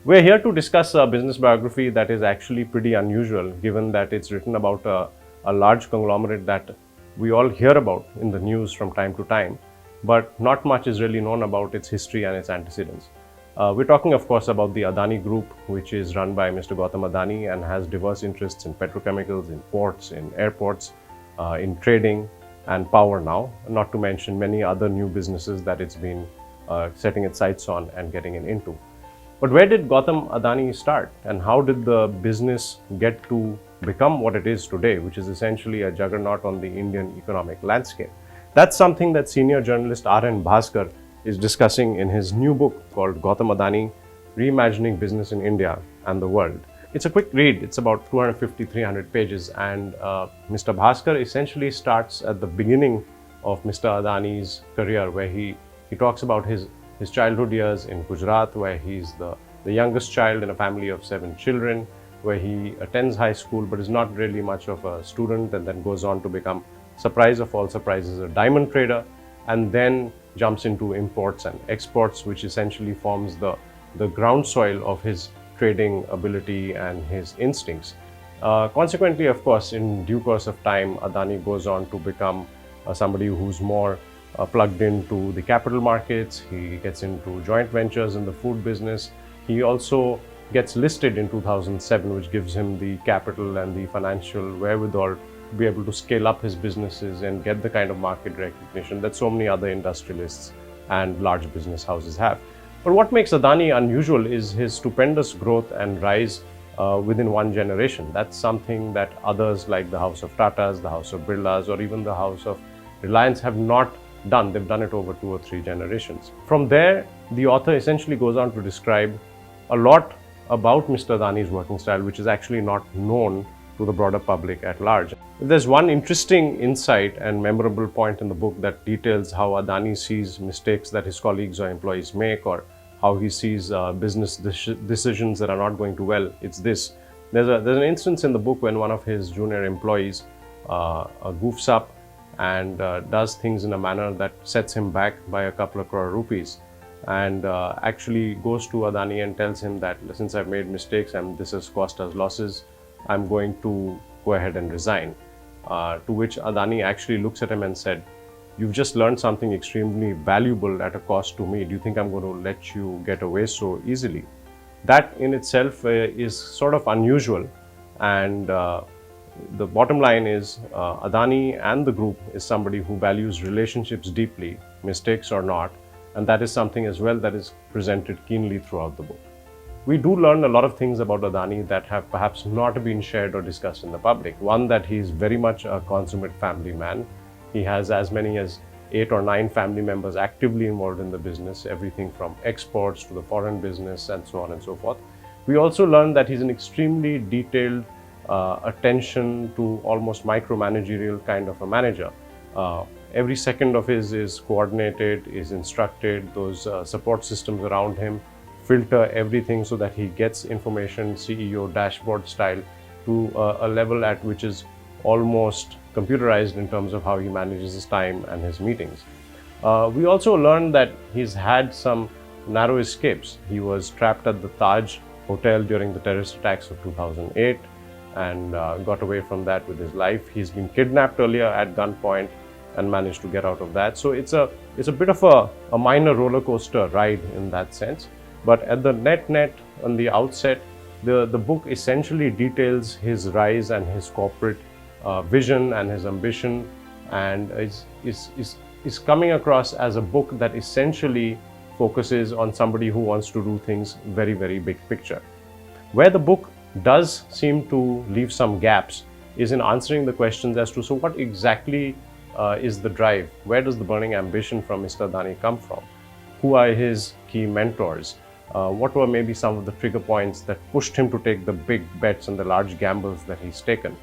We're here to discuss a business biography that is actually pretty unusual, given that it's written about a large conglomerate that we all hear about in the news from time to time, but not much is really known about its history and its antecedents. We're talking, of course, about the Adani Group, which is run by Mr. Gautam Adani and has diverse interests in petrochemicals, in ports, in airports, in trading and power now, not to mention many other new businesses that it's been setting its sights on and getting into. But where did Gautam Adani start, and how did the business get to become what it is today, which is essentially a juggernaut on the Indian economic landscape? That's something that senior journalist Bhaskar is discussing in his new book called Gautam Adani, Reimagining Business in India and the World. It's a quick read. It's about 250-300 pages, and Mr. Bhaskar essentially starts at the beginning of Mr. Adani's career, where he talks about his childhood years in Gujarat, where he's the youngest child in a family of 7 children, where he attends high school but is not really much of a student, and then goes on to become, surprise of all surprises, a diamond trader, and then jumps into imports and exports, which essentially forms the ground soil of his trading ability and his instincts. Consequently, of course, in due course of time, Adani goes on to become somebody who's more plugged into the capital markets. He gets into joint ventures in the food business. He also gets listed in 2007, which gives him the capital and the financial wherewithal to be able to scale up his businesses and get the kind of market recognition that so many other industrialists and large business houses have. But what makes Adani unusual is his stupendous growth and rise within one generation. That's something that others like the House of Tatas, the House of Birlas, or even the House of Reliance have not done. They've done it over 2 or 3 generations. From there, the author essentially goes on to describe a lot about Mr. Adani's working style, which is actually not known to the broader public at large. There's one interesting insight and memorable point in the book that details how Adani sees mistakes that his colleagues or employees make, or how he sees business decisions that are not going too well. It's this. There's an instance in the book when one of his junior employees goofs up and does things in a manner that sets him back by a couple of crore rupees, and actually goes to Adani and tells him that since I've made mistakes and this has cost us losses, I'm going to go ahead and resign. To which Adani actually looks at him and said, "You've just learned something extremely valuable at a cost to me. Do you think I'm going to let you get away so easily?" That in itself is sort of unusual, and the bottom line is Adani and the group is somebody who values relationships deeply, mistakes or not, and that is something as well that is presented keenly throughout the book. We do learn a lot of things about Adani that have perhaps not been shared or discussed in the public. One, that he is very much a consummate family man. He has as many as 8 or 9 family members actively involved in the business, everything from exports to the foreign business and so on and so forth. We also learn that he's an extremely detailed attention to almost micromanagerial kind of a manager. Every second of his is coordinated, is instructed. Those support systems around him filter everything so that he gets information CEO dashboard style to a level at which is almost computerized in terms of how he manages his time and his meetings. We also learned that he's had some narrow escapes. He was trapped at the Taj Hotel during the terrorist attacks of 2008 and got away from that with his life. He's been kidnapped earlier at gunpoint and managed to get out of that. So it's a bit of a minor roller coaster ride in that sense. But at the net on the outset, the book essentially details his rise and his corporate vision and his ambition, and is coming across as a book that essentially focuses on somebody who wants to do things very, very big picture. Where the book does seem to leave some gaps is in answering the questions as to, so what exactly is the drive? Where does the burning ambition from Mr. Adani come from? Who are his key mentors? What were maybe some of the trigger points that pushed him to take the big bets and the large gambles that he's taken?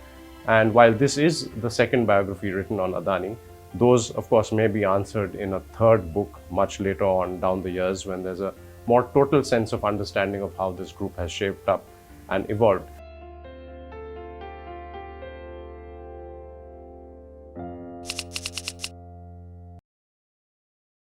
And while this is the second biography written on Adani, those of course may be answered in a third book much later on down the years, when there's a more total sense of understanding of how this group has shaped up and evolved.